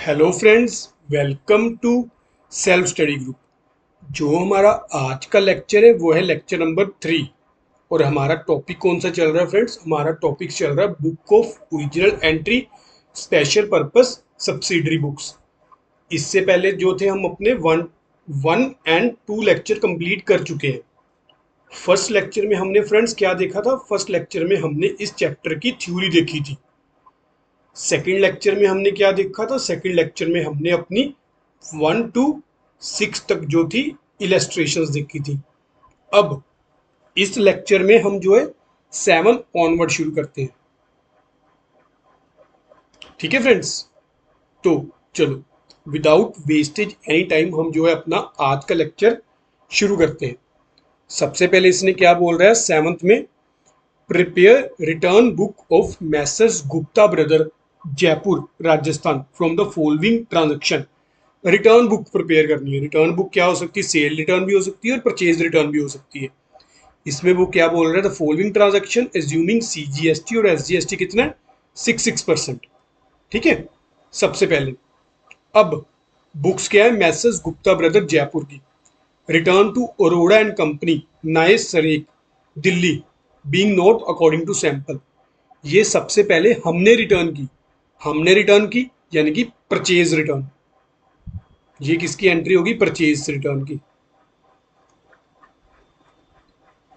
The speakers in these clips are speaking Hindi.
Hello friends, welcome to self study group. जो हमारा आज का लेक्चर है वो है लेक्चर नंबर 3। और हमारा टॉपिक कौन सा चल रहा है फ्रेंड्स? हमारा टॉपिक चल रहा है book of original entry special purpose subsidiary books. इससे पहले जो थे हम अपने one one and two lecture complete कर चुके हैं। फर्स्ट लेक्चर में हमने फ्रेंड्स क्या देखा था? फर्स्ट लेक्चर में हमने इस चैप्टर की थ्योरी देखी थी। सेकंड लेक्चर में हमने क्या देखा था? सेकंड लेक्चर में हमने अपनी 1 to 6 तक जो थी इलेस्ट्रेशंस देखी थी। अब इस लेक्चर में हम जो है 7 ऑनवर्ड शुरू करते हैं। ठीक है फ्रेंड्स, तो चलो विदाउट वेस्टेज एनी टाइम हम जो है अपना आज का लेक्चर शुरू करते हैं। सबसे पहले इसने क्या बोल रहा है 7th में? Prepare return book of Messrs Gupta brother, Jaipur Rajasthan, from the following transaction. Return book prepare करनी है। रिटर्न बुक क्या हो सकती है? सेल रिटर्न भी हो सकती है और परचेज रिटर्न भी हो सकती है। इसमें वो क्या बोल रहा है? The following transaction assuming CGST और एसजीएसटी कितना है? 6%। ठीक है, सबसे पहले अब बुक्स क्या है? मैसर्स गुप्ता ब्रदर जयपुर की। Return to Arora and company, nice सरेक, Delhi, being not according to sample. ये सबसे पहले हमने रिटर्न की यानी कि परचेज रिटर्न। ये किसकी एंट्री होगी? परचेज रिटर्न की।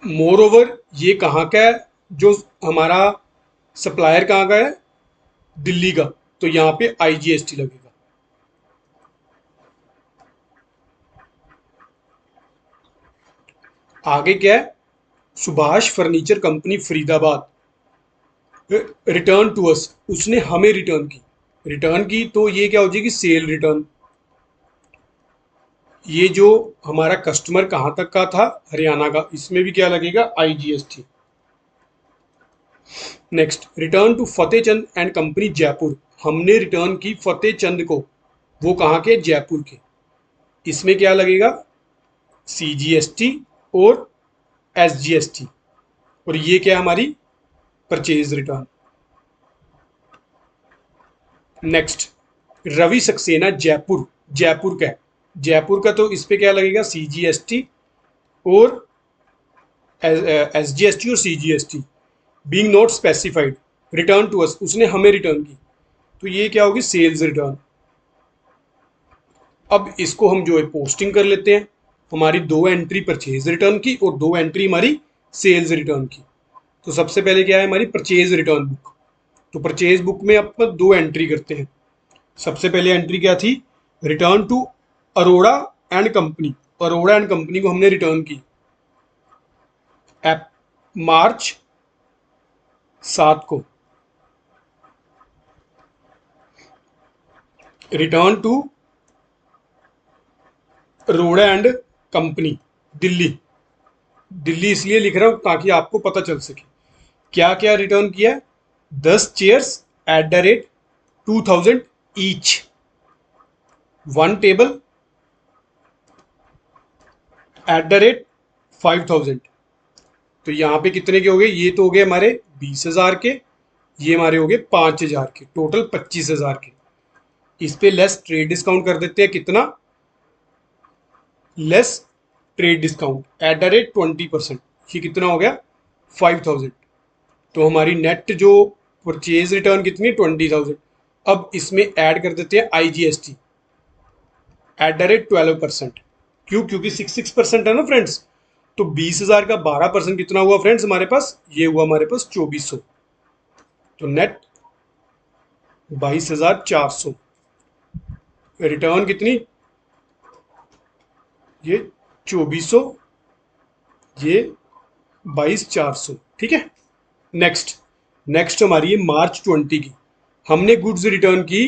मोर ओवर ये कहाँ का है? जो हमारा सप्लायर कहाँ का है? दिल्ली का, तो यहाँ पे आईजीएसटी लगेगा। आगे क्या है? Subhash furniture company Faridabad, return to us, उसने हमें रिटर्न की तो ये क्या हो जाएगी? Sale return. ये जो हमारा कस्टमर कहाँ तक का था? हरियाणा का, इसमें भी क्या लगेगा? IGST. Next, return to Fatehchand and company Jaipur, हमने रिटर्न की फतेहचंद को, वो कहाँ के? जयपुर के। इसमें क्या लगेगा? सीजीएसटी और एसजीएसटी। और ये क्या है? हमारी purchase return. Next, Ravi Saxena Jaipur, Jaipur का है। जयपुर का तो इस पे क्या लगेगा? सीजीएसटी और एसजीएसटी और CGST. Being not specified, return to us, उसने हमें रिटर्न की, तो ये क्या होगी? Sales return. अब इसको हम जो है पोस्टिंग कर लेते हैं। हमारी 2 एंट्री परचेज रिटर्न की और 2 एंट्री हमारी सेल्स रिटर्न की। तो सबसे पहले क्या है? हमारी परचेज रिटर्न बुक। तो परचेज बुक में अपन 2 एंट्री करते हैं। सबसे पहले एंट्री क्या थी? Return to Arora and company. Arora and company को हमने रिटर्न की मार्च 7 को। Return to Arora and company Delhi, Delhi इसलिए लिख रहा हूं ताकि आपको पता चल सके क्या क्या रिटर्न किया है। 10 chairs eight the rate 2000 each, 1 table eight the rate 5000। तो यहाँ पे कितने के हो गए? ये तो हो गए हमारे 20,000 के, ये हमारे हो गए 5,000 के, टोटल 25,000 के। इस पे लेस ट्रेड डिस्काउंट कर देते हैं। कितना less trade discount? Eight the rate 20%। ये कितना हो गया? 5,000। तो हमारी नेट जो परचेज रिटर्न कितनी? 20,000। अब इसमें ऐड कर देते हैं आईजीएसटी एट द रेट 12%। क्यों? क्योंकि 6% है ना फ्रेंड्स। तो 20,000 का 12% कितना हुआ फ्रेंड्स हमारे पास? ये हुआ हमारे पास 2400। तो नेट 22,400। रिटर्न कितनी? ये 2400, ये 22,400। ठीक है। नेक्स्ट, नेक्स्ट हमारी है मार्च 20 की। हमने गुड्स रिटर्न की।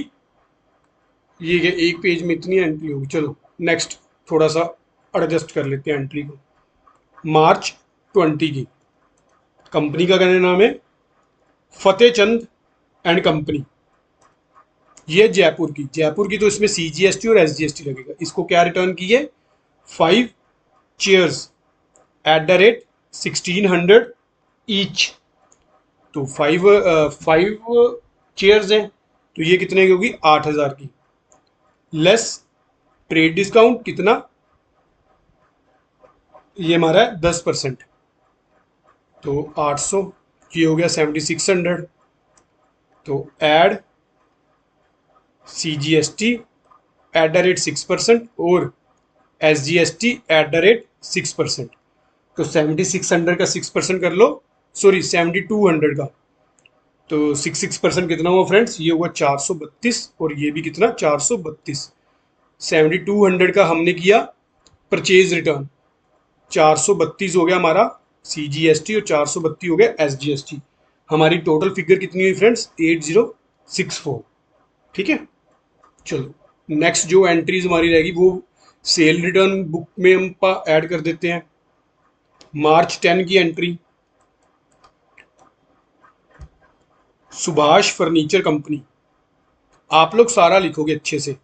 ये एक पेज में इतनी एंट्री होगी। चलो नेक्स्ट, थोड़ा सा एडजस्ट कर लेते हैं एंट्री को। मार्च 20 की कंपनी का क्या नाम है? Fatehchand and company. ये जयपुर की तो इसमें सीजीएसटी और एसजीएसटी लगेगा। इसको क्या रिटर्न की है? 5 chairs eight the rate 1600 each. तो 5 चेयर्स हैं, तो ये कितने की होगी? 8,000 की। लेस ट्रेड डिस्काउंट कितना, ये हमारा 10%, तो 800, ये हो गया 7600। तो add CGST eight the rate 6% और SGST एट द रेट 6%। तो 7600 का 6% कर लो, सॉरी 7200 का, तो 6% कितना हुआ फ्रेंड्स, ये हुआ 432 और ये भी कितना 432। 7200 का हमने किया परचेज रिटर्न, 432 हो गया हमारा CGST और 432 हो गया SGST। हमारी टोटल फिगर कितनी हुई फ्रेंड्स, 8064। ठीक है, चलो नेक्स्ट जो एंट्रीज हमारी रहेगी वो सेल रिटर्न बुक में हम ऐड कर देते हैं। मार्च 10 की एंट्री, सुभाष फर्नीचर कंपनी, आप लोग सारा लिखोगे अच्छे से।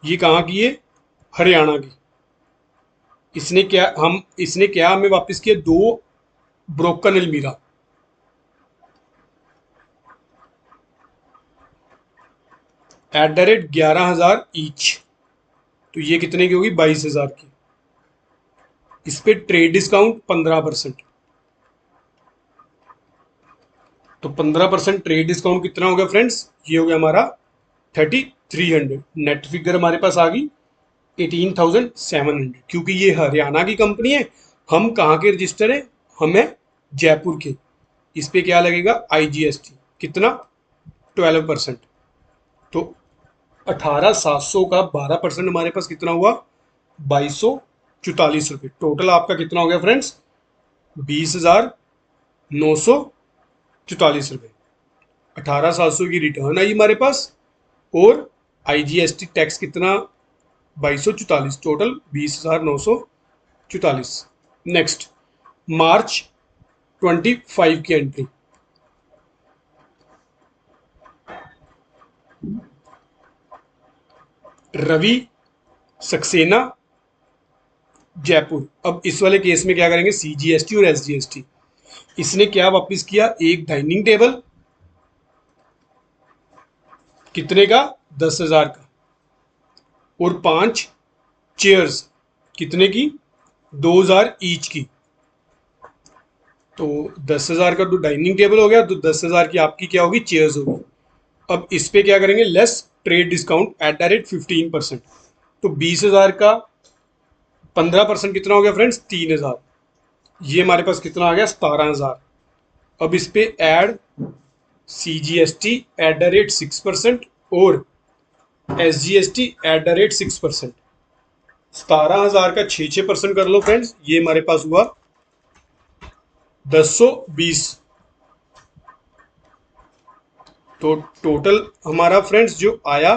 ये कहाँ की है, हरियाणा की। इसने क्या हमें वापस किया, 2 ब्रोकन अलमीरा, एट द रेट 11,000 ईच, तो ये कितने की होगी, 22,000 की। इस पे ट्रेड डिस्काउंट 15%, तो 15% ट्रेड डिस्काउंट कितना हो गया फ्रेंड्स, ये हो गया हमारा 3300। नेट फिगर हमारे पास आ गई 18,700, क्योंकि ये हरियाणा की कंपनी है। हम कहाँ के रजिस्टर है, हम है जयपुर के। इस पे क्या लगेगा, IGST कितना, 12%। तो 18,700 का 12% हमारे पास कितना हुआ, 2244 रुपये। टोटल आपका कितना हो गया फ्रेंड्स, 20,944 रुपये। 18,700 की रिटर्न आई हमारे पास और IGST टैक्स कितना, 2244, टोटल 20,944। नेक्स्ट मार्च 25 की एंट्री, रवि सक्सेना जयपुर। अब इस वाले केस में क्या करेंगे, CGST और SGST। इसने क्या वापस किया, एक डाइनिंग टेबल कितने का, 10,000 का, और 5 चेयर्स कितने की, 2,000 ईच की। तो 10,000 का तो डाइनिंग टेबल हो गया, तो 10,000 की आपकी क्या होगी, चेयर्स होगी। अब इस पे क्या करेंगे, less trade discount at the rate 15%, तो 20,000 का 15% कितना हो गया फ्रेंड्स, 3,000। ये हमारे पास कितना आ गया, 17,000। अब इस पे add CGST eight the rate 6% और SGST एट द रेट 6%। 17,000 का 6% कर लो फ्रेंड्स, ये हमारे पास हुआ 1020। तो टोटल हमारा फ्रेंड्स जो आया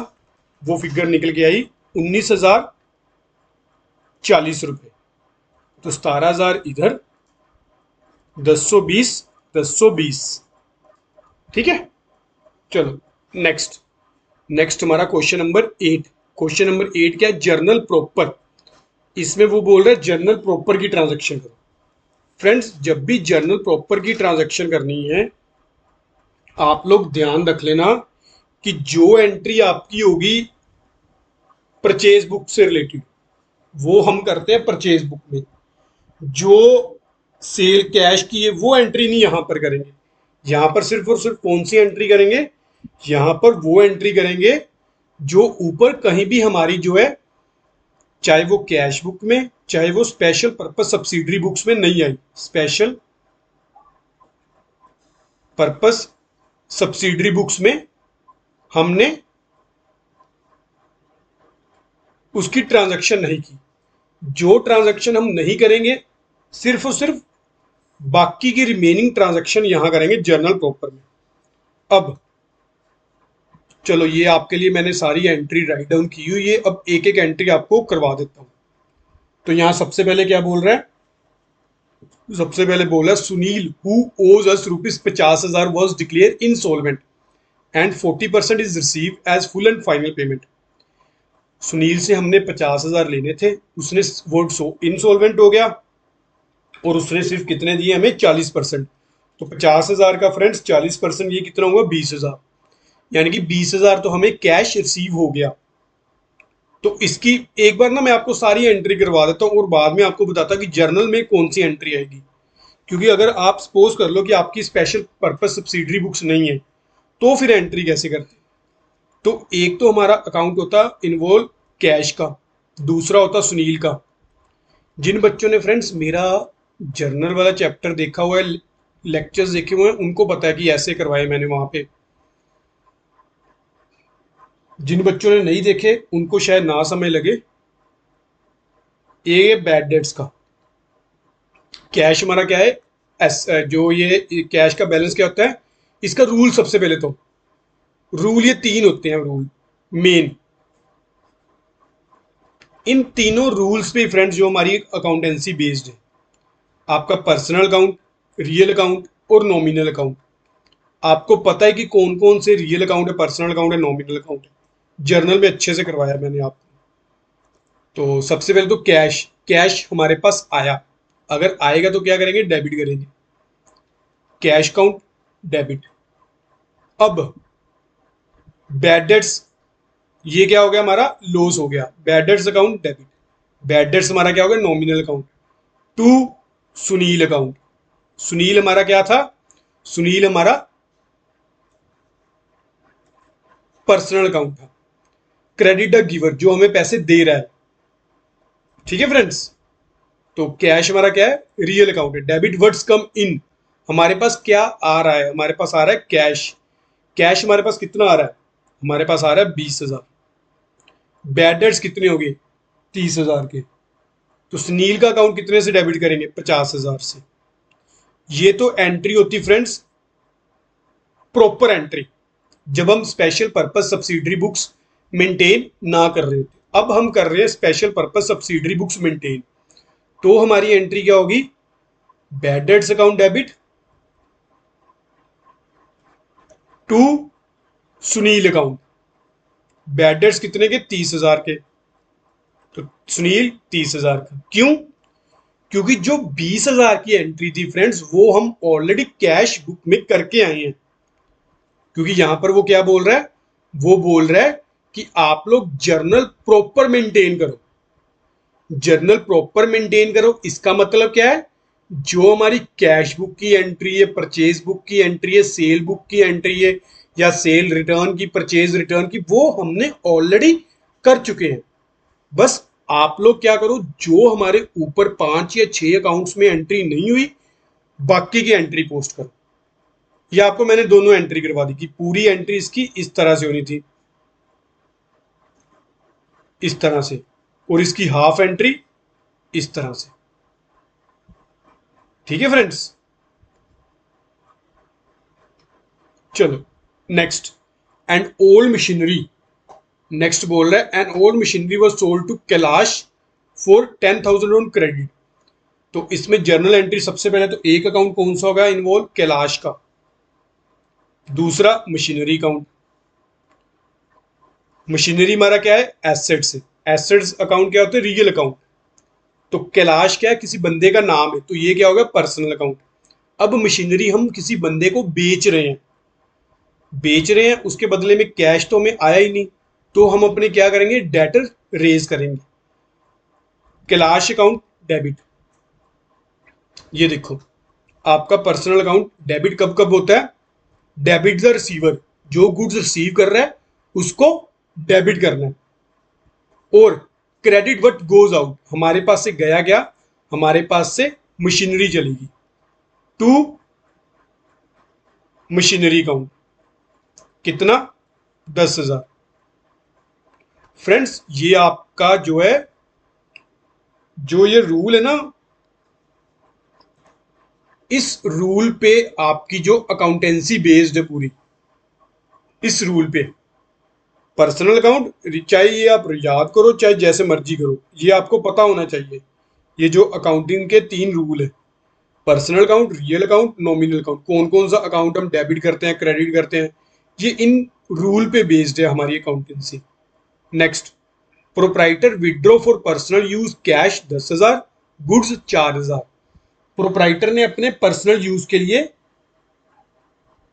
वो फिगर निकल के आई 19,040 रुपये। तो 17,000 इधर, 1020, 1020। ठीक है, चलो नेक्स्ट। नेक्स्ट हमारा क्वेश्चन नंबर 8। क्वेश्चन नंबर 8 क्या है, जर्नल प्रॉपर। इसमें वो बोल रहा है जर्नल प्रॉपर की ट्रांजैक्शन करो। फ्रेंड्स जब भी जर्नल प्रॉपर की ट्रांजैक्शन करनी है, आप लोग ध्यान रख लेना कि जो एंट्री आपकी होगी परचेज बुक से रिलेटेड, वो हम करते हैं परचेज बुक में। जो सेल कैश की है वो एंट्री नहीं यहां पर करेंगे। यहां पर सिर्फ और सिर्फ कौन सी एंट्री करेंगे, यहां पर वो एंट्री करेंगे जो ऊपर कहीं भी हमारी जो है, चाहे वो कैश बुक में, चाहे वो स्पेशल पर्पस सब्सिडरी बुक्स में नहीं आई। स्पेशल पर्पस सब्सिडरी बुक्स में हमने उसकी ट्रांजैक्शन नहीं की। जो ट्रांजैक्शन हम नहीं करेंगे, सिर्फ और सिर्फ बाकी की रिमेनिंग ट्रांजैक्शन यहां करेंगे जर्नल प्रॉपर में। अब चलो ये आपके लिए मैंने सारी एंट्री राइट डाउन की हुई है, अब एक एक एंट्री आपको करवा देता हूं। तो यहां सबसे पहले क्या बोल रहा है, सबसे पहले बोला Sunil who owes us ₹50,000 was declared insolvent and 40% is receive as full and final payment. Sunil से हमने 50,000 लेने थे, उसने वो इनसॉल्वेंट हो गया और उसने सिर्फ कितने दिए हमें, 40%। तो 50,000 का फ्रेंड्स 40%, ये कितना हुआ, 20,000। यानी कि 20,000 तो हमें कैश रिसीव हो गया। तो इसकी एक बार ना मैं आपको सारी एंट्री करवा देता हूँ और बाद में आपको बताता कि जर्नल में कौन सी एंट्री आएगी। क्योंकि अगर आप सपोज कर लो कि आपकी स्पेशल पर्पज सब्सिडरी बुक्स नहीं है तो फिर एंट्री कैसे करते। तो एक तो हमारा अकाउंट होता इन्वॉल्व कैश का, दूसरा होता सुनील का। जिन बच्चों ने फ्रेंड्स मेरा जर्नल वाला चैप्टर देखा हुआ है, लेक्चर्स देखे हुए हैं, उनको पता है कि ऐसे करवाए मैंने वहां पे। जिन बच्चों ने नहीं देखे उनको शायद ना समय लगे। ये बैड डेट्स का कैश हमारा क्या है, जो ये कैश का बैलेंस क्या होता है, इसका रूल सबसे पहले तो रूल ये तीन होते हैं रूल मेन। इन तीनों रूल्स पे फ्रेंड्स जो हमारी अकाउंटेंसी बेस्ड है, आपका पर्सनल अकाउंट, रियल अकाउंट और नॉमिनल अकाउंट। आपको पता है कि कौन कौन से रियल अकाउंट है, पर्सनल अकाउंट है, नॉमिनल अकाउंट है। जर्नल में अच्छे से करवाया मैंने आपको। तो सबसे पहले तो कैश, कैश हमारे पास आया, अगर आएगा तो क्या करेंगे, डेबिट करेंगे। Cash account debit. अब बैड डेट्स, ये क्या हो गया हमारा, लॉस हो गया। Bad debts account debit. Bad debts हमारा क्या हो गया, nominal account. To Sunil account. Sunil हमारा क्या था, सुनील हमारा पर्सनल अकाउंट था। क्रेडिट द गिवर, जो हमें पैसे दे रहा है। ठीक है फ्रेंड्स। तो कैश हमारा क्या है, रियल अकाउंट है। डेबिट वर्ड्स कम इन, हमारे पास क्या आ रहा है, हमारे पास आ रहा है कैश। कैश हमारे पास कितना आ रहा है, हमारे पास आ रहा है 20,000। बैड डेट्स कितने हो गए, 30,000 के। तो सुनील का अकाउंट कितने से डेबिट करेंगे, 50,000 से। ये तो एंट्री होती फ्रेंड्स, प्रॉपर एंट्री, जब हम special purpose subsidiary books maintain ना कर रहे होते। अब हम कर रहे हैं special purpose subsidiary books maintain, तो हमारी एंट्री क्या होगी, bad debts account debit to Sunil account. Bad debts कितने के, 30,000 के। तो सुनील 30,000 का, क्यों, क्योंकि जो 20,000 की एंट्री थी फ्रेंड्स वो हम ऑलरेडी कैश बुक में करके आए हैं। क्योंकि यहां पर वो क्या बोल रहा है, वो बोल रहा है कि आप लोग जर्नल प्रॉपर मेंटेन करो। जर्नल प्रॉपर मेंटेन करो इसका मतलब क्या है, जो हमारी कैश बुक की एंट्री है, परचेज बुक की एंट्री है, सेल बुक की एंट्री है, या सेल रिटर्न की, परचेज रिटर्न की, वो हमने ऑलरेडी कर चुके हैं। बस आप लोग क्या करो, जो हमारे ऊपर 5 या 6 अकाउंट्स में एंट्री नहीं हुई, बाकी की एंट्री पोस्ट करो। ये आपको मैंने दोनों एंट्री करवा दी कि पूरी एंट्री इसकी इस तरह से होनी थी, इस तरह से, और इसकी हाफ एंट्री इस तरह से। ठीक है फ्रेंड्स। चलो next, and old machinery. Next बोल रहा है and old machinery was sold to Kailash for 10,000 on credit. तो इसमें जर्नल एंट्री सबसे पहले तो एक अकाउंट कौन सा होगा इन्वॉल्व, कैलाश का। दूसरा मशीनरी अकाउंट। मशीनरी हमारा क्या है, एसेट्स है। एसेट्स अकाउंट क्या होता है, रियल अकाउंट। तो कैलाश क्या है, किसी बंदे का नाम है, तो ये क्या होगा, पर्सनल अकाउंट। अब मशीनरी हम किसी बंदे को बेच रहे हैं, बेच रहे हैं, उसके बदले में कैश तो हमें आया ही नहीं, तो हम अपने क्या करेंगे, डेटर रेज करेंगे। Kailash account debit. ये देखो, आपका पर्सनल अकाउंट डेबिट कब कब होता है, डेबिट द रिसीवर, जो गुड्स रिसीव कर रहा है उसको डेबिट करना है। और क्रेडिट व्हाट गोज आउट, हमारे पास से गया क्या, हमारे पास से मशीनरी चलेगी, टू मशीनरी अकाउंट। कितना, 10,000। फ्रेंड्स ये आपका जो है, जो ये रूल है ना, इस रूल पे आपकी जो अकाउंटेंसी बेस्ड है पूरी, इस रूल पे। पर्सनल अकाउंट चाहे ये आप याद करो चाहे जैसे मर्जी करो, ये आपको पता होना चाहिए। ये जो अकाउंटिंग के 3 रूल है, personal account, real account, nominal account, कौन कौन सा अकाउंट हम डेबिट करते हैं, क्रेडिट करते हैं, ये इन रूल पे बेस्ड है हमारी accountancy. Next, proprietor withdraw for personal use cash 10,000, goods 4,000। Proprietor ने अपने पर्सनल यूज के लिए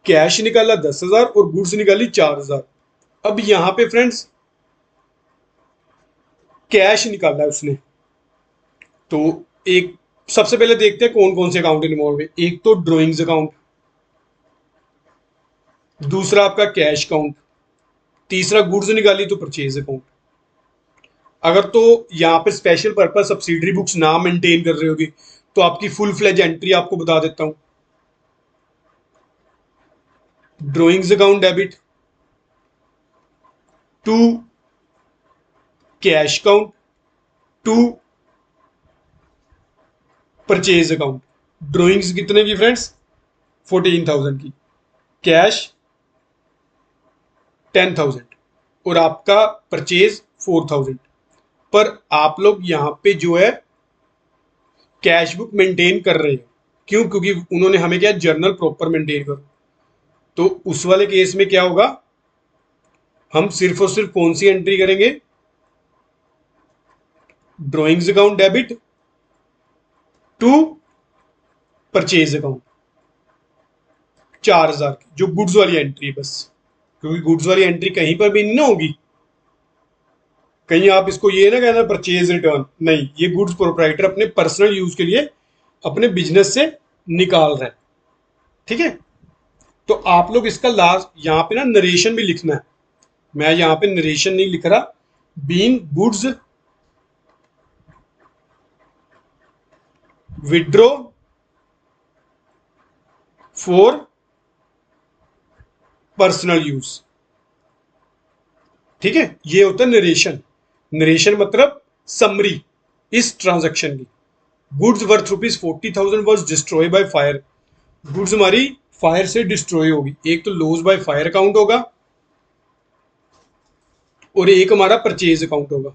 कैश निकाला 10,000 और गुड्स निकाली 4,000। अब यहां पे फ्रेंड्स कैश निकाला है उसने, तो एक सबसे पहले देखते हैं कौन कौन से अकाउंट इन्वॉल्व है। एक तो ड्रॉइंग्स अकाउंट, दूसरा आपका कैश अकाउंट, तीसरा गुड्स निकाली तो परचेज अकाउंट। अगर तो यहाँ पे स्पेशल पर्पज सब्सिडरी बुक्स ना मेंटेन कर रहे होगे तो आपकी फुल फ्लेज एंट्री आपको बता देता हूं। Drawings account debit to cash account to purchase account. Drawings कितने की फ्रेंड्स? 14,000 की, कैश 10,000 और आपका परचेज 4,000। पर आप लोग यहाँ पे जो है कैश बुक मेंटेन कर रहे हैं, क्यों? क्योंकि उन्होंने हमें क्या जर्नल प्रॉपर मेंटेन करो। तो उस वाले केस में क्या होगा, हम सिर्फ और सिर्फ कौन सी एंट्री करेंगे? Drawings account debit to purchase account 4,000 की, जो गुड्स वाली एंट्री है बस। क्योंकि गुड्स वाली एंट्री कहीं पर भी नहीं ना होगी, कहीं आप इसको ये ना कहना परचेज रिटर्न, नहीं, ये गुड्स प्रोप्राइटर अपने पर्सनल यूज के लिए अपने बिजनेस से निकाल रहे हैं। ठीक है, तो आप लोग इसका लास्ट यहाँ पे ना नरेशन भी लिखना है। मैं यहाँ पे नरेशन नहीं लिख रहा। Being goods withdraw for personal use. ठीक है, ये होता है नरेशन। नरेशन मतलब समरी इस ट्रांजैक्शन की। Goods worth ₹40,000 was destroy by fire. Goods हमारी फायर से डिस्ट्रॉय होगी। एक तो लॉस बाय फायर अकाउंट होगा और एक हमारा परचेज अकाउंट होगा।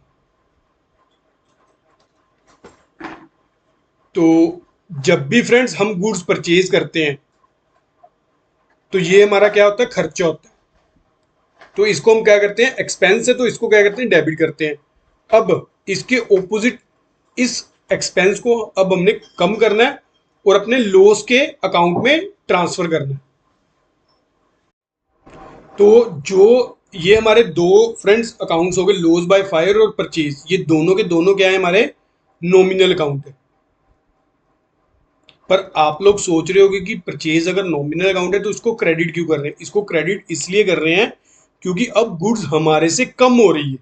तो जब भी फ्रेंड्स हम गुड्स परचेज करते हैं तो ये हमारा क्या होता है? खर्चा होता है। तो इसको हम क्या करते हैं? एक्सपेंस है तो इसको क्या करते हैं? डेबिट करते हैं। अब इसके ऑपोजिट इस एक्सपेंस को अब हमने कम करना है और अपने लॉस के अकाउंट में ट्रांसफर करना है। तो जो ये हमारे दो फ्रेंड्स अकाउंट्स हो गए, लॉस बाय फायर और परचेज, ये दोनों के दोनों क्या है? हमारे नॉमिनल अकाउंट है। पर आप लोग सोच रहे होगे कि परचेज अगर नॉमिनल अकाउंट है तो इसको क्रेडिट क्यों कर रहे हैं? इसको क्रेडिट इसलिए कर रहे हैं क्योंकि अब गुड्स हमारे से कम हो रही है।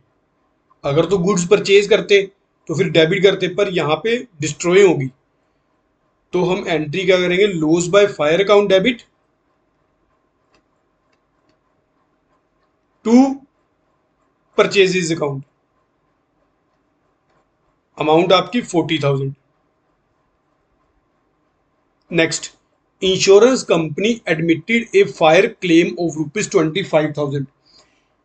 अगर तो गुड्स परचेज करते तो फिर डेबिट करते, पर यहाँ पे डिस्ट्रॉय होगी। तो हम एंट्री क्या करेंगे? Loss by fire account debit to purchases account. Amount आपकी 40,000। Next, insurance company admitted a fire claim of ₹25,000।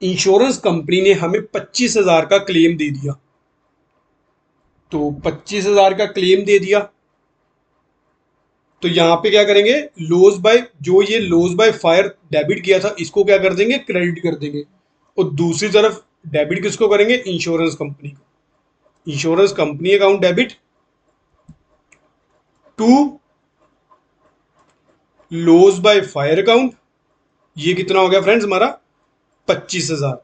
Insurance company ने हमें 25,000 का क्लेम दे दिया। तो 25,000 का क्लेम दे दिया तो यहां पे क्या करेंगे? लॉस बाय, जो ये लॉस बाय फायर डेबिट किया था इसको क्या कर देंगे? क्रेडिट कर देंगे। और दूसरी तरफ डेबिट किसको करेंगे? इंश्योरेंस कंपनी को। Insurance company account debit to loss by fire account. ये कितना हो गया फ्रेंड्स? हमारा 25,000।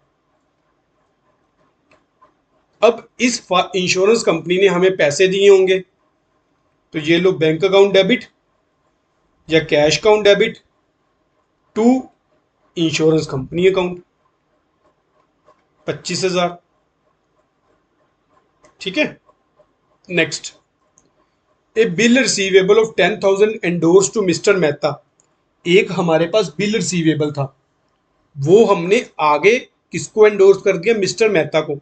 अब इस इंश्योरेंस कंपनी ने हमें पैसे दिए होंगे, तो ये लो बैंक अकाउंट डेबिट या cash account debit to insurance company account 25,000। ठीक है, next, a bill receivable of 10,000 endorse to mister Mehta. एक हमारे पास बिल रिसीवेबल था, वो हमने आगे किसको एंडोर्स कर दिया? मिस्टर मेहता को।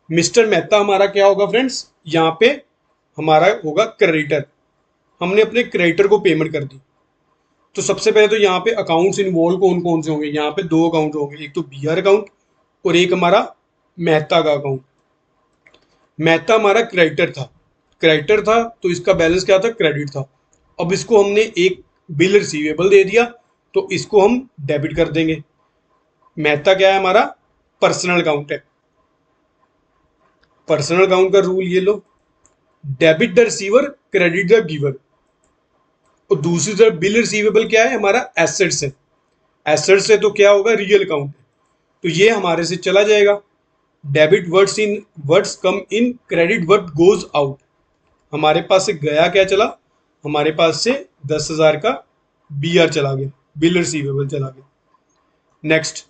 मिस्टर मेहता हमारा क्या होगा फ्रेंड्स? यहाँ पे हमारा होगा क्रेडिटर। हमने अपने क्रेडिटर को पेमेंट कर दी। तो सबसे पहले तो यहाँ पे अकाउंट्स इन्वॉल्व कौन कौन से होंगे? यहाँ पे दो अकाउंट होंगे, एक तो बीआर अकाउंट और एक हमारा मेहता का अकाउंट। मेहता हमारा क्रेडिटर था, क्रेडिटर था तो इसका बैलेंस क्या था? क्रेडिट था। अब इसको हमने एक बिल रिसीवेबल दे दिया तो इसको हम डेबिट कर देंगे। मेहता क्या है? हमारा पर्सनल अकाउंट है। पर्सनल अकाउंट का रूल ये लो, debit the receiver, credit the giver. और दूसरी तरफ बिल रिसीवेबल क्या है? हमारा एसेट्स है। एसेट्स है तो क्या होगा? रियल अकाउंट है, तो ये हमारे से चला जाएगा। डेबिट वर्ड्स कम इन, क्रेडिट वर्ड गोज आउट। हमारे पास से गया क्या चला, हमारे पास से 10,000 का BR चला गया, बिल रिसीवेबल चला गया। Next,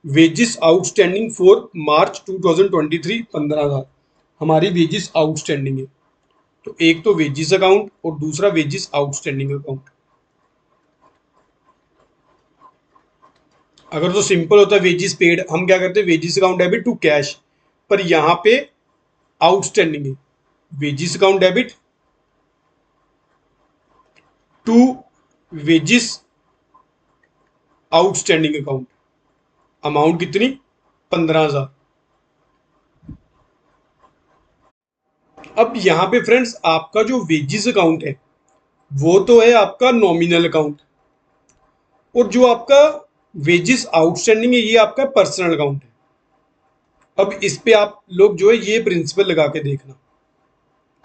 wages outstanding for March 2023 15,000। हमारी वेजिस आउटस्टैंडिंग है, तो एक तो वेजिस अकाउंट और दूसरा वेजिस आउटस्टैंडिंग अकाउंट। अगर तो सिंपल होता है वेजिस पेड, हम क्या करते हैं wages account debit to cash, पर यहां पे आउटस्टैंडिंग है, wages account debit to wages outstanding account. Amount कितनी, 15,000। अब यहां पे फ्रेंड्स आपका जो वेजिस अकाउंट है वो तो है आपका नॉमिनल अकाउंट, और जो आपका वेजिस आउटस्टैंडिंग है ये आपका पर्सनल अकाउंट है। अब इस पे आप लोग जो है ये प्रिंसिपल लगा के देखना,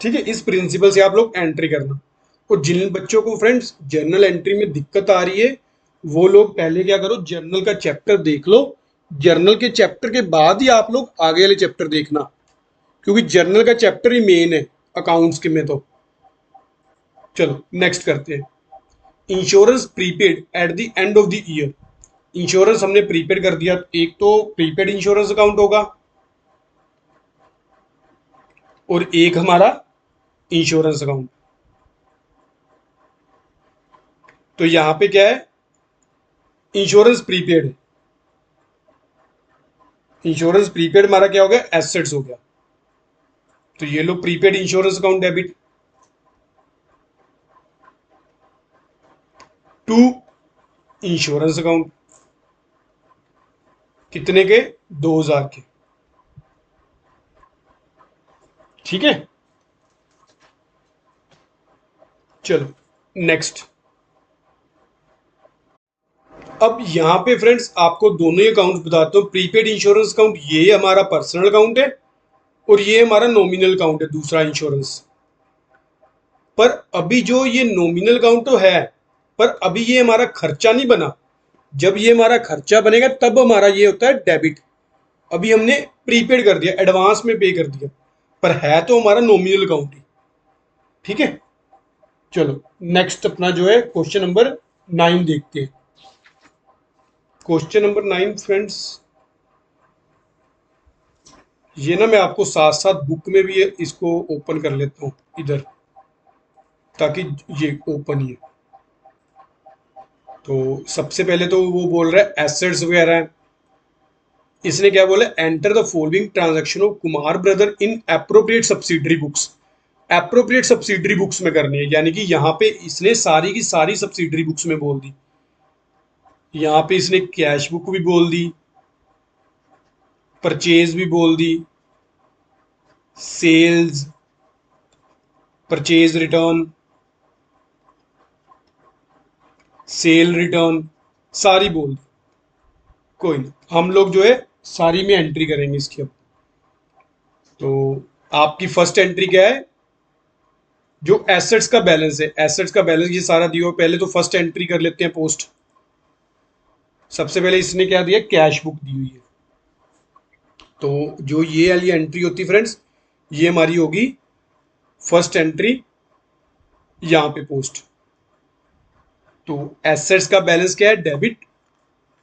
ठीक है, इस प्रिंसिपल से आप लोग एंट्री करना। और जिन बच्चों को फ्रेंड्स जर्नल एंट्री में दिक्कत आ रही है वो लोग पहले क्या करो, जर्नल का चैप्टर देख लो, जर्नल के चैप्टर के बाद ही आप लोग आगे वाले चैप्टर देखना, क्योंकि जर्नल का चैप्टर ही मेन है अकाउंट्स के में। तो चलो नेक्स्ट करते हैं, insurance prepaid at the end of the year. Insurance हमने प्रीपेड कर दिया, एक तो प्रीपेड इंश्योरेंस अकाउंट होगा और एक हमारा इंश्योरेंस अकाउंट। तो यहां पे क्या है, इंश्योरेंस प्रीपेड, इंश्योरेंस प्रीपेड हमारा क्या हो गया, एसेट्स हो गया। तो ये लो prepaid insurance account debit to insurance account, कितने के, 2,000 के, ठीक है। चलो नेक्स्ट, अब यहां पे फ्रेंड्स आपको दोनों ही अकाउंट बताता हूं। प्रीपेड इंश्योरेंस अकाउंट ये हमारा पर्सनल अकाउंट है और ये हमारा नॉमिनल अकाउंट है दूसरा इंश्योरेंस। पर अभी जो ये नॉमिनल अकाउंट तो है, पर अभी ये हमारा खर्चा नहीं बना। जब ये हमारा खर्चा बनेगा तब हमारा ये होता है डेबिट। अभी हमने प्रीपेड कर दिया, एडवांस में पे कर दिया, पर है तो हमारा नॉमिनल अकाउंट ही, ठीक है। चलो नेक्स्ट अपना जो है क्वेश्चन नंबर 9 देखते हैं। क्वेश्चन नंबर 9 फ्रेंड्स, ये ना मैं आपको साथ साथ बुक में भी इसको ओपन कर लेता हूँ इधर, ताकि ये ओपन ही है। तो सबसे पहले तो वो बोल रहा है एसेट्स वगैरह है। इसने क्या बोला, enter the following transaction of Kumar brother in appropriate subsidiary books. Appropriate subsidiary books में करनी है, यानी कि यहाँ पे इसने सारी की सारी सब्सिडरी बुक्स में बोल दी। यहाँ पे इसने कैश बुक भी बोल दी, परचेज भी बोल दी, sales, purchase return, sale return, सारी बोल दी। कोई नहीं, हम लोग जो है सारी में एंट्री करेंगे इसकी। अब तो आपकी फर्स्ट एंट्री क्या है, जो एसेट्स का बैलेंस है, एसेट्स का बैलेंस ये सारा दिया हो। पहले तो फर्स्ट एंट्री कर लेते हैं पोस्ट। सबसे पहले इसने क्या दिया, कैश बुक दी हुई है। तो जो ये वाली एंट्री होती फ्रेंड्स, ये हमारी होगी फर्स्ट एंट्री यहां पे पोस्ट। तो एसेट्स का बैलेंस क्या है, डेबिट,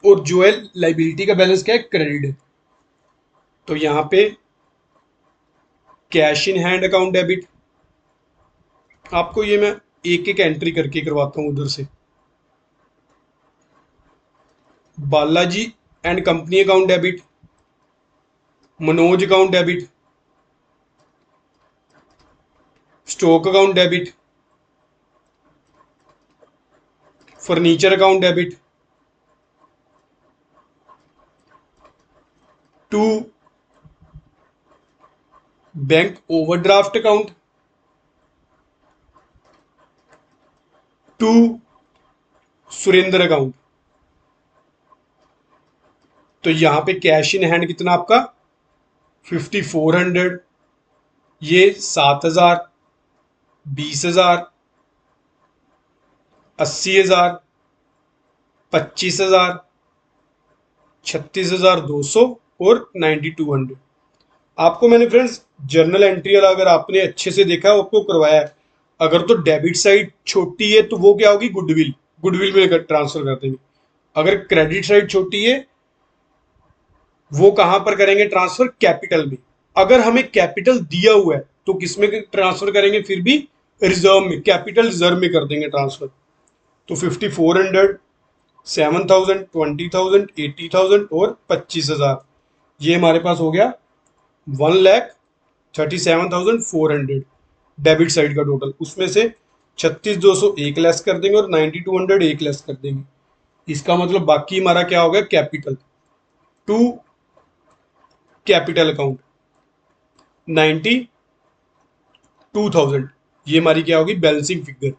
और जो है लाइबिलिटी का बैलेंस क्या है, क्रेडिट है। तो यहां पे cash in hand account debit, आपको ये मैं एक एक एंट्री करके करवाता हूं उधर से। Balaji and company account debit, Manoj account debit, stock account debit, furniture account debit to bank overdraft account to Surendra account. तो यहां पे कैश इन हैंड कितना आपका 5,400, ये 7,000, 20,000, 80,000, 25,000, 36,200 और 9,200। आपको मैंने फ्रेंड्स जर्नल एंट्री वाला अगर आपने अच्छे से देखा है, आपको करवाया है, अगर तो डेबिट साइड छोटी है तो वो क्या होगी, गुडविल, गुडविल में ट्रांसफर कर देंगे। अगर क्रेडिट साइड छोटी है वो कहां पर करेंगे ट्रांसफर, कैपिटल में। अगर हमें कैपिटल दिया हुआ है तो किसमें ट्रांसफर करेंगे, फिर भी रिजर्व में, कैपिटल रिजर्व में कर देंगे ट्रांसफर। तो 5400, 7000, 20,000, 80,000 और 25,000, ये हमारे पास हो गया 1,37,400 डेबिट साइड का टोटल। उसमें से 36,200 एक लेस कर देंगे और 9200 एक लेस कर देंगे। इसका मतलब बाकी हमारा क्या हो गया, कैपिटल टू कैपिटल अकाउंट 92,000, ये हमारी क्या होगी, बैलेंसिंग फिगर।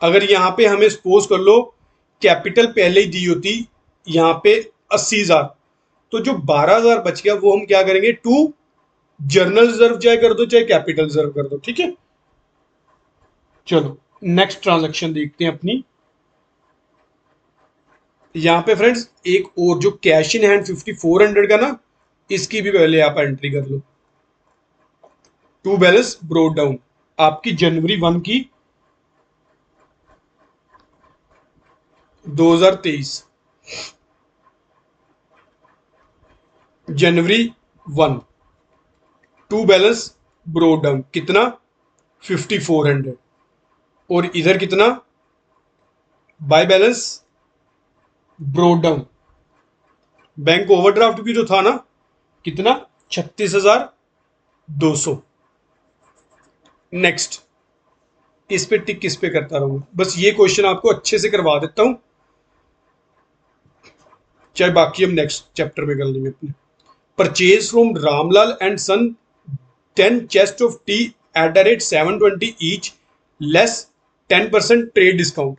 अगर यहाँ पे हमें सपोज कर लो कैपिटल पहले ही दी होती यहाँ पे 80,000, तो जो 12,000 बच गया वो हम क्या करेंगे, टू जर्नल रिजर्व चाहे कर दो चाहे कैपिटल रिजर्व कर दो, ठीक है। चलो नेक्स्ट ट्रांजैक्शन देखते हैं अपनी। यहाँ पे फ्रेंड्स एक और जो कैश इन हैंड 5400 का ना, इसकी भी पहले आप एंट्री कर लो। टू बैलेंस ब्रोड डाउन, आपकी जनवरी 1 की 2023, जनवरी 1, टू बैलेंस ब्रोड डाउन कितना, 5400, और इधर कितना, by balance broad down, bank overdraft भी तो था ना, कितना, 36,200। नेक्स्ट, इस पे टिक किस पे करता रहूंगा, बस ये क्वेश्चन आपको अच्छे से करवा देता हूं, चाहे बाकी हम नेक्स्ट चैप्टर में कर लेंगे अपने। Purchase from Ramlal and son 10 chest of tea at the rate 720 each less 10% trade discount.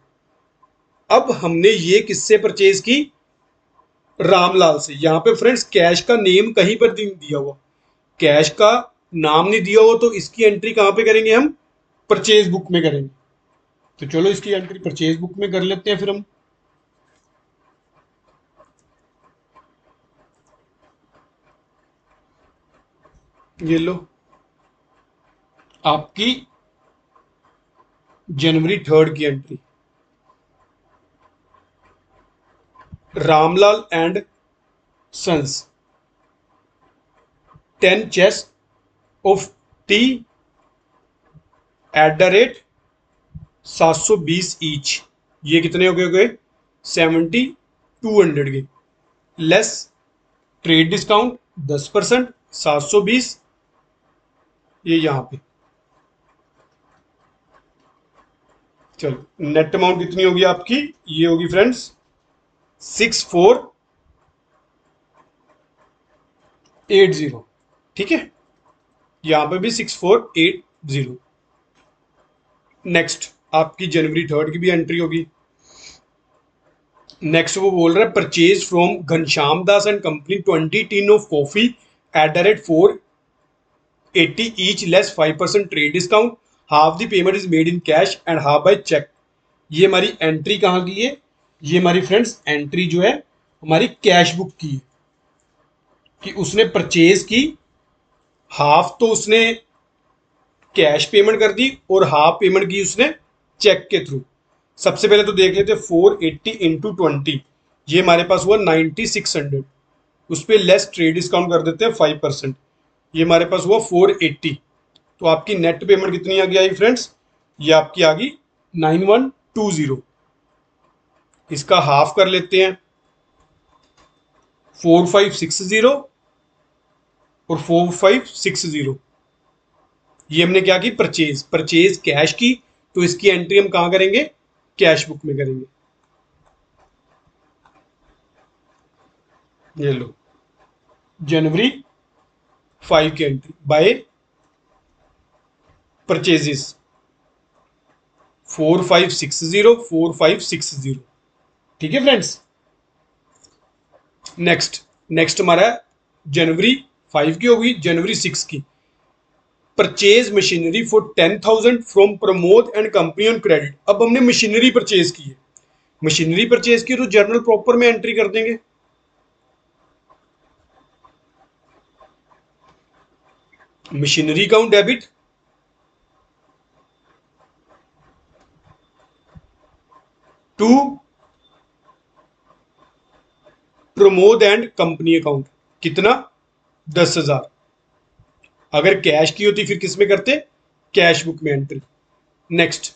अब हमने ये किससे परचेज की, रामलाल से। यहाँ पे फ्रेंड्स कैश का नेम कहीं पर नहीं दिया हुआ, कैश का नाम नहीं दिया हुआ, तो इसकी एंट्री कहां पे करेंगे हम, परचेज बुक में करेंगे। तो चलो इसकी एंट्री परचेज बुक में कर लेते हैं फिर हम। ये लो आपकी जनवरी 3 की entry, Ramlal and sons 10 chest of tea at the rate 720 each, ये कितने हो गए, 7,200 के, लेस ट्रेड डिस्काउंट 10%, 720, ये यहां पे। चलो नेट अमाउंट कितनी होगी आपकी, ये होगी फ्रेंड्स 6,480, ठीक है, यहां पे भी 6,480। नेक्स्ट आपकी जनवरी 3 की भी एंट्री होगी। नेक्स्ट वो बोल रहा है purchase from Ghanshyam Das and company 20 tin of coffee at the rate 480 each less 5% trade discount, half the payment is made in cash and half by cheque. ये हमारी एंट्री कहाँ की है, ये हमारी फ्रेंड्स एंट्री जो है हमारी कैश बुक की है, कि उसने परचेज की, हाफ तो उसने कैश पेमेंट कर दी और हाफ पेमेंट की उसने चेक के थ्रू। सबसे पहले तो देख लेते 480 इंटू 20, ये हमारे पास हुआ 9600, उस पर लेस ट्रेड डिस्काउंट कर देते हैं 5%, ये हमारे पास हुआ 480। तो आपकी नेट पेमेंट कितनी आ गई आई फ्रेंड्स, ये आपकी आ गई 9120। इसका हाफ कर लेते हैं 4560 और 4560, ये हमने क्या की, परचेज, परचेज कैश की, तो इसकी एंट्री हम कहां करेंगे, कैश बुक में करेंगे। ये लो जनवरी 5 की एंट्री बाय परचेजेस 4560, ठीक है फ्रेंड्स। नेक्स्ट, नेक्स्ट हमारा जनवरी 5 की होगी, जनवरी 6 की purchase machinery for 10,000 from Pramod and company on credit. अब हमने मशीनरी परचेज की है, मशीनरी परचेज की तो जर्नल प्रॉपर में एंट्री कर देंगे। Machinery account debit, to Pramod and company account, कितना, 10,000। अगर कैश की होती फिर किस में करते, कैश बुक में entry. Next,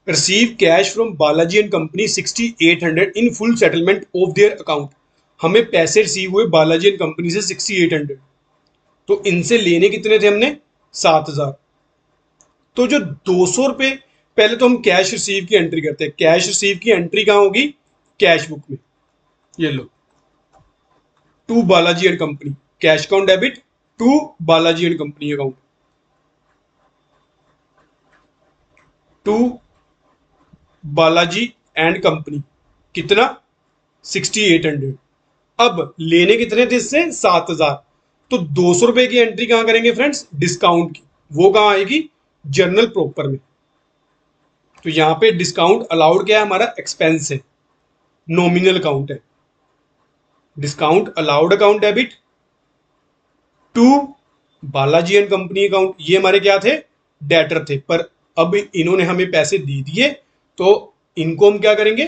receive cash from Balaji and company 6800 in full settlement of their account. हमें पैसे रिसीव हुए बालाजी एंड कंपनी से 6800, तो इनसे लेने कितने थे हमने, 7,000। तो जो 200 रुपये, पहले तो हम कैश रिसीव की एंट्री करते हैं। कैश रिसीव की एंट्री कहाँ होगी, कैश बुक में। ये लो, to Balaji and company, cash account debit to Balaji and company account, to Balaji and company, कितना, 6800। अब लेने कितने थे इससे, 7,000। तो 200 रुपए की एंट्री कहां करेंगे फ्रेंड्स, डिस्काउंट की। वो कहां आएगी, जर्नल प्रॉपर में। तो यहां पे डिस्काउंट अलाउड क्या है, हमारा एक्सपेंस है, नॉमिनल अकाउंट है। Discount allowed account debit to Balaji and company account, ये हमारे क्या थे, डेटर थे। पर अब इन्होंने हमें पैसे दे दिए, तो इनको हम क्या करेंगे,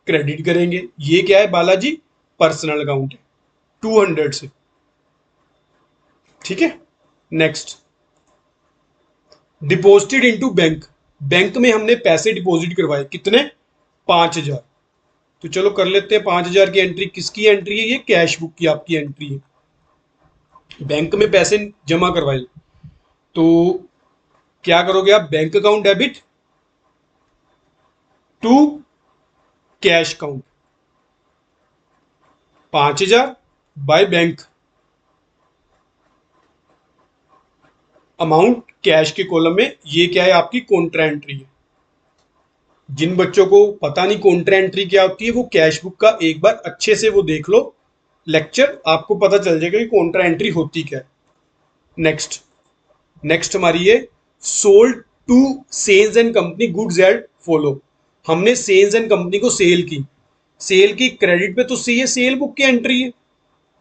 क्रेडिट करेंगे। ये क्या है, बालाजी पर्सनल अकाउंट है, 200 से। ठीक है। Next, deposited into bank, bank में हमने पैसे डिपॉजिट करवाए, कितने, 5,000। तो चलो कर लेते हैं 5,000 की एंट्री। किसकी एंट्री है, ये कैश बुक की आपकी एंट्री है। बैंक में पैसे जमा करवाए, तो क्या करोगे आप, bank account debit to cash account, 5,000 by bank, amount cash के कॉलम में। ये क्या है, आपकी कॉन्ट्रा एंट्री है। जिन बच्चों को पता नहीं कॉन्ट्रा एंट्री क्या होती है, वो कैश बुक का एक बार अच्छे से वो देख लो लेक्चर, आपको पता चल जाएगा कि कॉन्ट्रा एंट्री होती क्या है। नेक्स्ट, नेक्स्ट हमारी है sold to sales and company goods at follow. हमने सेल्स एंड कंपनी को सेल की, सेल की क्रेडिट पे, तो सी ये सेल बुक की एंट्री है,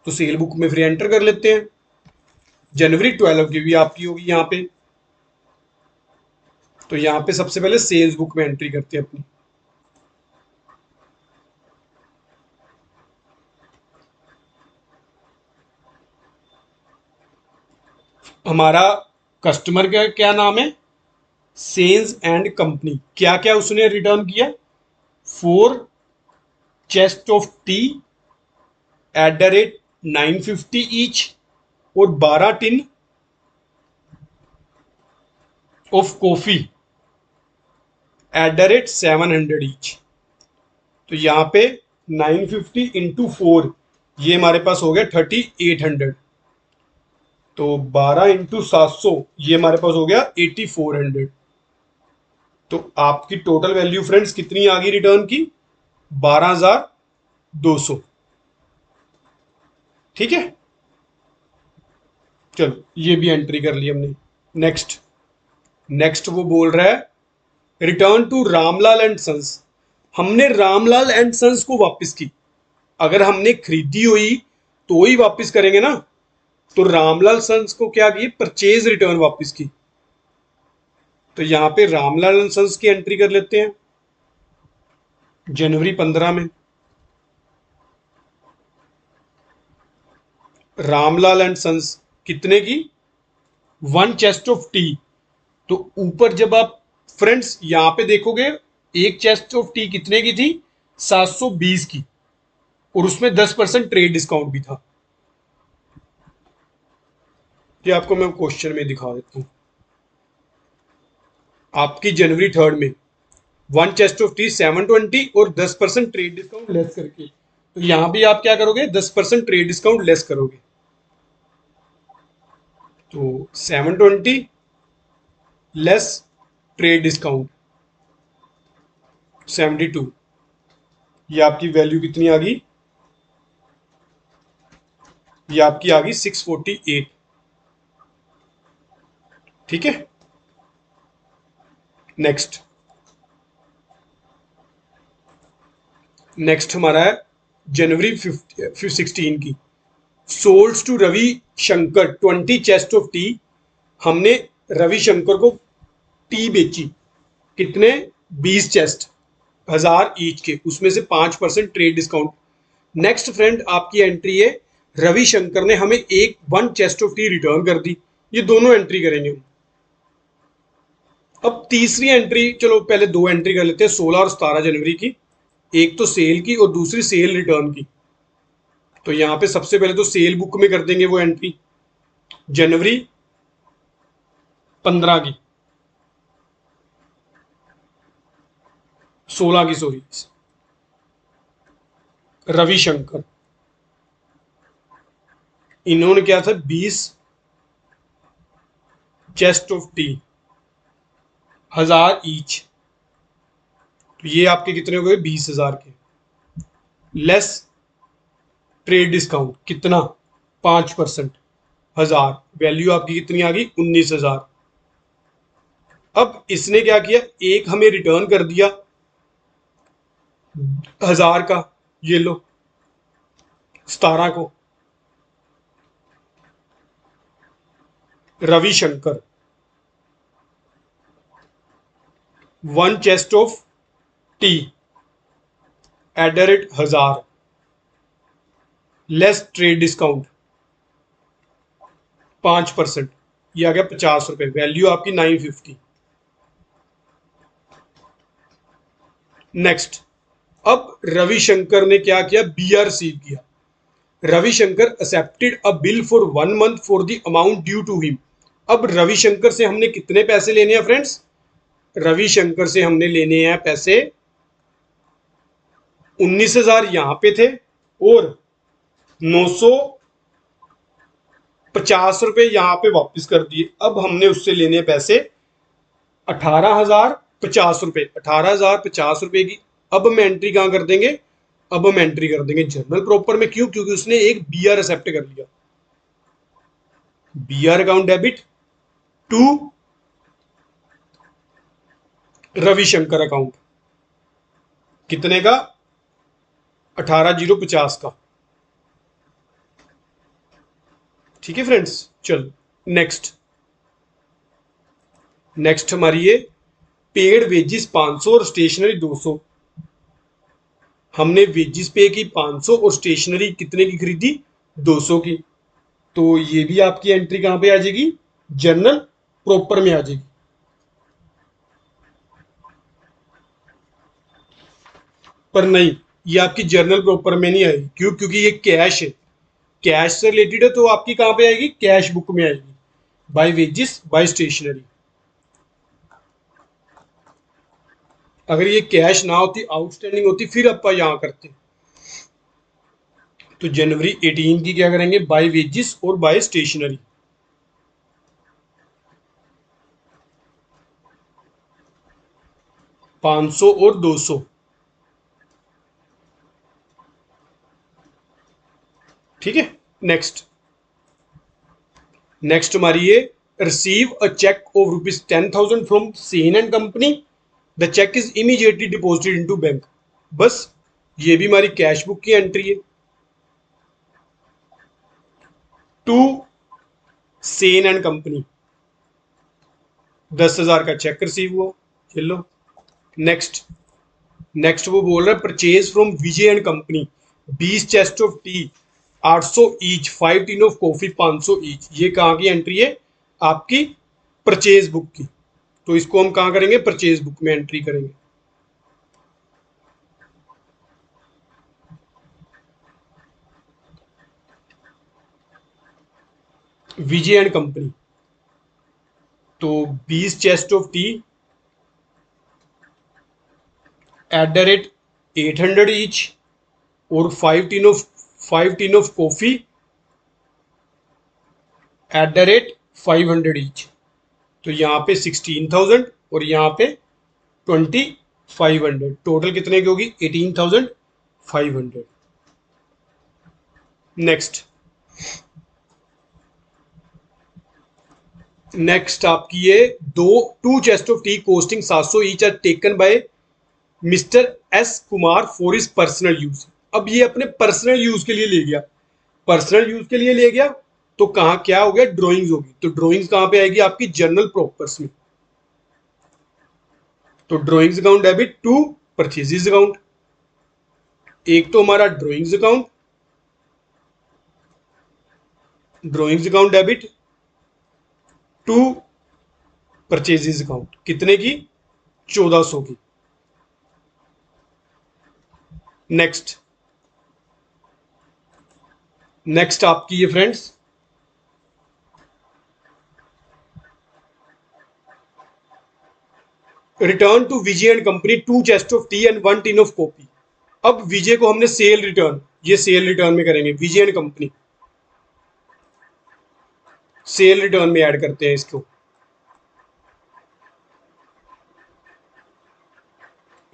तो सेल बुक में फिर एंटर कर लेते हैं। जनवरी 12 की भी आपकी होगी यहाँ पे, तो यहाँ पे सबसे पहले सेल्स बुक में एंट्री करते हैं अपनी। हमारा कस्टमर का क्या नाम है, सेल्स एंड कंपनी। क्या क्या उसने रिटर्न किया, 4 चेस्ट ऑफ टी @950 ईच, और 12 टिन ऑफ कॉफी @700 ईच। तो यहाँ पे 950 इंटू 4, ये हमारे पास हो गया 3800। तो 12 इंटू 700, ये हमारे पास हो गया 8400। तो आपकी टोटल वैल्यू फ्रेंड्स कितनी आ गई रिटर्न की, 12,200। ठीक है, चलो ये भी एंट्री कर ली हमने। नेक्स्ट, नेक्स्ट वो बोल रहा है return to Ramlal and sons. हमने रामलाल एंड सन्स को वापस की। अगर हमने खरीदी हुई तो ही वापस करेंगे ना, तो रामलाल सन्स को क्या की, परचेज रिटर्न वापस की। तो यहां पे रामलाल एंड सन्स की एंट्री कर लेते हैं, जनवरी 15 में। रामलाल एंड सन्स कितने की, 1 चेस्ट ऑफ टी। तो ऊपर जब आप फ्रेंड्स यहां पे देखोगे, एक चेस्ट ऑफ टी कितने की थी, 720 की, और उसमें 10% ट्रेड डिस्काउंट भी था। ये आपको मैं क्वेश्चन में दिखा देता हूं। आपकी जनवरी 3 में 1 चेस्ट ऑफ टी 720 और 10% ट्रेड डिस्काउंट लेस करके, तो यहां भी आप क्या करोगे, 10% ट्रेड डिस्काउंट लेस करोगे। तो 720 लेस ट्रेड डिस्काउंट 72, ये आपकी वैल्यू कितनी आ गई, ये आपकी आ गई 648। ठीक है। नेक्स्ट, नेक्स्ट हमारा है जनवरी 16 की sold to Ravi Shankar 20 chest of tea, हमने रवि शंकर को टी बेची, कितने, 20 चेस्ट, 1000 ईच के, उसमें से 5% ट्रेड डिस्काउंट। नेक्स्ट फ्रेंड आपकी एंट्री है, रवि शंकर ने हमें एक 1 चेस्ट ऑफ टी रिटर्न कर दी। ये दोनों एंट्री करेंगे हम। अब तीसरी एंट्री, चलो पहले दो एंट्री कर लेते हैं, 16 और 17 जनवरी की। एक तो सेल की और दूसरी सेल रिटर्न की। तो यहां पे सबसे पहले तो सेल बुक में कर देंगे वो एंट्री, जनवरी 15 की, 16 की सॉरी, रविशंकर, इन्होंने क्या था, 20 चेस्ट ऑफ टी, 1000 ईच। तो ये आपके कितने हो गए, 20,000 के, लेस ट्रेड डिस्काउंट कितना, 5%, 1000, वैल्यू आपकी कितनी आ गई, 19,000। अब इसने क्या किया, एक हमें रिटर्न कर दिया 1000 का, ये लो 17 को, Ravishankar 1 chest of T @1000, less trade discount 5%, ये आ गया 50 रुपए, वैल्यू आपकी 950। नेक्स्ट, अब रविशंकर ने क्या किया, बीआर रिसीव किया। Ravishankar accepted a bill for 1 month for the amount due to him. अब रविशंकर से हमने कितने पैसे लेने हैं फ्रेंड्स, रविशंकर से हमने लेने हैं पैसे 19,000 यहां पे थे, और 950 रुपए यहां पे वापस कर दिए। अब हमने उससे लेने पैसे 18,050 रुपए, 18,050 रुपए की। अब हम एंट्री कहां कर देंगे, अब हम एंट्री कर देंगे जर्नल प्रॉपर में। क्यों, क्योंकि उसने एक बीआर एक्सेप्ट कर लिया, BR account debit to Ravishankar account, कितने का, 18,050 का। ठीक है फ्रेंड्स, चलो नेक्स्ट, नेक्स्ट हमारी ये पेड वेजिस 500 और स्टेशनरी 200। हमने वेजिस पे की 500 और स्टेशनरी कितने की खरीदी, 200 की। तो ये भी आपकी एंट्री कहां पे आ जाएगी, जर्नल प्रॉपर में आ जाएगी। पर नहीं, ये आपकी जर्नल प्रॉपर में नहीं आएगी। क्यों, क्योंकि ये कैश है, कैश से रिलेटेड है, तो आपकी कहां पे आएगी, कैश बुक में आएगी, बाय वेजिस बाय स्टेशनरी। अगर ये कैश ना होती, आउटस्टैंडिंग होती, फिर आप यहां करते। तो जनवरी 18 की क्या करेंगे, बाय वेजिस और बाय स्टेशनरी। $500 और 200। ठीक है, नेक्स्ट, नेक्स्ट हमारी ये receive a cheque of ₹10,000 from Sen and company, the cheque is immediately deposited into bank. बस ये भी हमारी कैश बुक की एंट्री है। टू सेन एंड कंपनी, 10,000 का चेक रिसीव हुआ, चलो नेक्स्ट। नेक्स्ट वो बोल रहा है purchase from Vijay and company 20 chest of T 800 each, 5 tin of coffee 500 each. ये कहाँ की एंट्री है, आपकी परचेज बुक की। तो इसको हम कहाँ करेंगे, परचेज बुक में एंट्री करेंगे। विजय एंड कंपनी, तो 20 चेस्ट ऑफ टी @800 ईच, और 5 टीन ऑफ कॉफी @500 ईच। तो यहाँ पे 16,000 और यहाँ पे 2,500, टोटल कितने की होगी, 18,500। नेक्स्ट, नेक्स्ट आपकी ये 2 chest of tea costing 700 each are taken by mister S Kumar for his personal use. अब ये अपने पर्सनल यूज के लिए ले गया, पर्सनल यूज के लिए ले गया तो कहाँ क्या हो गया, ड्रॉइंग्स होगी। तो ड्रॉइंग्स कहाँ पे आएगी आपकी, जनरल प्रॉपर्स में। तो drawings account debit to purchases account. एक तो हमारा drawings account, drawings account debit to purchases account, कितने की, 1400 की। नेक्स्ट, नेक्स्ट आपकी ये friends, return to Vijay and company 2 chest of tea and 1 tin of coffee. अब विजय को हमने सेल रिटर्न, ये सेल रिटर्न में करेंगे, Vijay and company sale return में ऐड करते हैं इसको।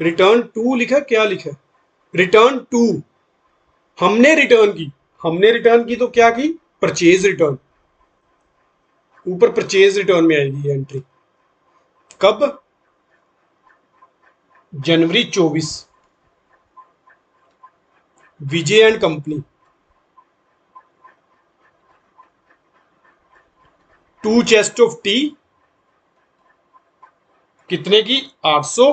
रिटर्न टू लिखा, क्या लिखा, रिटर्न टू, हमने रिटर्न की, हमने रिटर्न की तो क्या की, परचेज रिटर्न। ऊपर परचेज रिटर्न में आएगी ये एंट्री। कब, जनवरी 24, Vijay and company 2 chest of tea, कितने की, 800,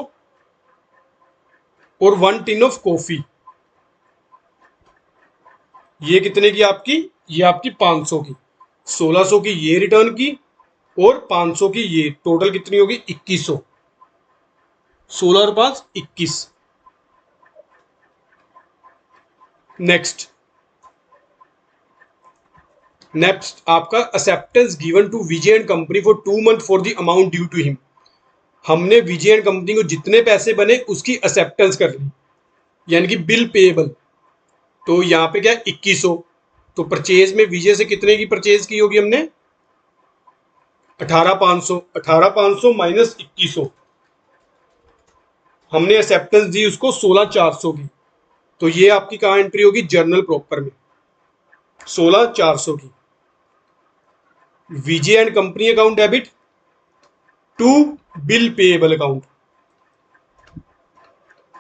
और 1 टिन ऑफ कॉफी, ये कितने की आपकी, ये आपकी 500 की। 1600 की ये रिटर्न की और 500 की ये, टोटल कितनी होगी, 2100। 16 और 5 21। नेक्स्ट, नेक्स्ट आपका acceptance given to Vijay and company for 2 month for the amount due to him. हमने विजय एंड कंपनी को जितने पैसे बने उसकी एक्सेप्टेंस कर ली, यानी कि बिल पेएबल। तो यहाँ पे क्या, 2100। तो परचेज में विजय से कितने की परचेज की होगी हमने, 18500। 18500 माइनस 2100, हमने एक्सेप्टेंस दी उसको 16400 की। तो ये आपकी कहाँ एंट्री होगी, जर्नल प्रॉपर में, 16400 की। Vijay and company account debit to bill payable account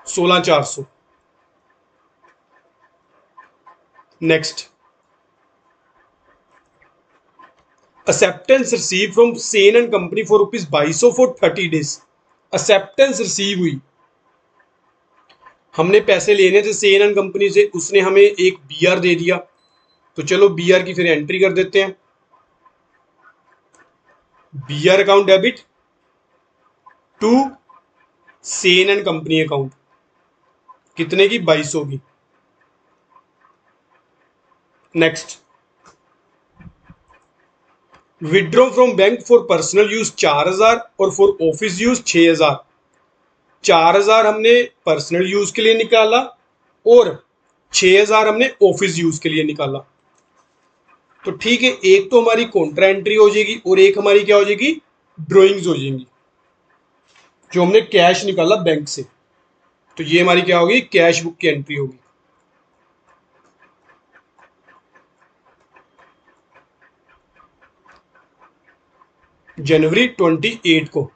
16400। Next, acceptance receive from Sen and company for ₹2200 for 30 days. Acceptance receive हुई, हमने पैसे लेने थे सेन एंड कंपनी से, उसने हमें एक बीआर दे दिया। तो चलो बीआर की फिर एंट्री कर देते हैं। BR account debit to Sen and company account, कितने की, 2200 की। Next, withdraw from bank for personal use 4000 और फॉर ऑफिस यूज 6000। 4000 हमने पर्सनल यूज के लिए निकाला और 6000 हमने ऑफिस यूज के लिए निकाला। तो ठीक है, एक तो हमारी कॉन्ट्रा एंट्री हो जाएगी और एक हमारी क्या हो जाएगी, ड्रॉइंग्स हो जाएंगी, जो हमने कैश निकाला बैंक से। तो ये हमारी क्या होगी, कैश बुक की एंट्री होगी। जनवरी 28 को,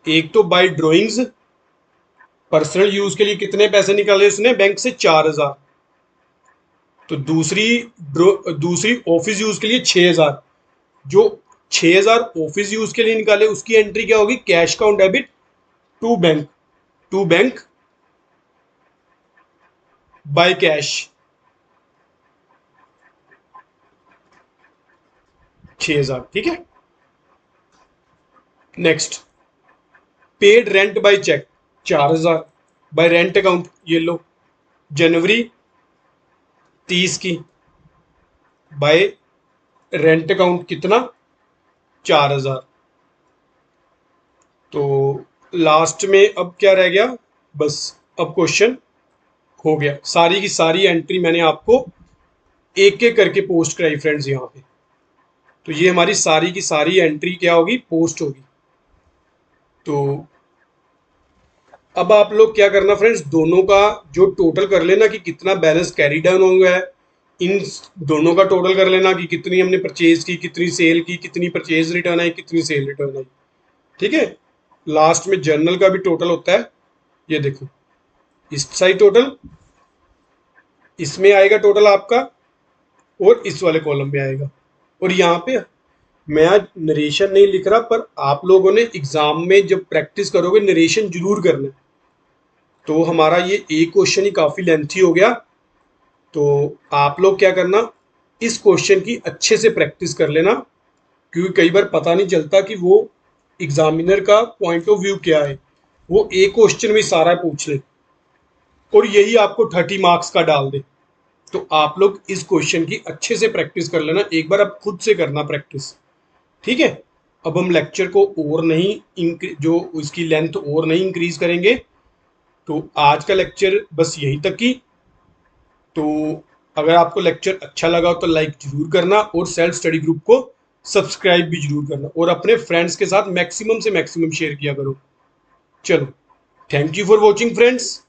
एक तो बाय ड्रॉइंग्स, पर्सनल यूज के लिए कितने पैसे निकाले उसने बैंक से, 4000। तो दूसरी ऑफिस यूज के लिए 6000। जो 6000 ऑफिस यूज के लिए निकाले उसकी एंट्री क्या होगी, cash account debit to bank, to bank by cash 6000। ठीक है। Next, paid rent by cheque 4000 by rent account, ये लो, जनवरी 30 की बाय रेंट अकाउंट कितना, 4000। तो लास्ट में अब क्या रह गया, बस अब क्वेश्चन हो गया। सारी की सारी एंट्री मैंने आपको एक एक करके पोस्ट कराई फ्रेंड्स यहाँ पे। तो ये हमारी सारी की सारी एंट्री क्या होगी, पोस्ट होगी। तो अब आप लोग क्या करना फ्रेंड्स, दोनों का जो टोटल कर लेना कि कितना बैलेंस कैरी डाउन हो गया है, इन दोनों का टोटल कर लेना कि कितनी हमने परचेज की, कितनी सेल की, कितनी परचेज रिटर्न आई, कितनी सेल रिटर्न आई। ठीक है। लास्ट में जर्नल का भी टोटल होता है, ये देखो, इस साइड टोटल, इसमें आएगा टोटल आपका और इस वाले कॉलम में आएगा। और यहाँ पे मैं आज नरेशन नहीं लिख रहा, पर आप लोगों ने एग्जाम में जब प्रैक्टिस करोगे नरेशन जरूर करना है। तो हमारा ये एक क्वेश्चन ही काफी लेंथी हो गया, तो आप लोग क्या करना, इस क्वेश्चन की अच्छे से प्रैक्टिस कर लेना, क्योंकि कई बार पता नहीं चलता कि वो एग्जामिनर का पॉइंट ऑफ व्यू क्या है, वो एक क्वेश्चन में सारा पूछ ले और यही आपको 30 मार्क्स का डाल दे। तो आप लोग इस क्वेश्चन की अच्छे से प्रैक्टिस कर लेना, एक बार आप खुद से करना प्रैक्टिस, ठीक है। अब हम लेक्चर को और नहीं जो उसकी लेंथ और नहीं इंक्रीज करेंगे, तो आज का लेक्चर बस यहीं तक ही। तो अगर आपको लेक्चर अच्छा लगा तो लाइक जरूर करना और सेल्फ स्टडी ग्रुप को सब्सक्राइब भी जरूर करना और अपने फ्रेंड्स के साथ मैक्सिमम से मैक्सिमम शेयर किया करो। चलो, thank you for watching friends.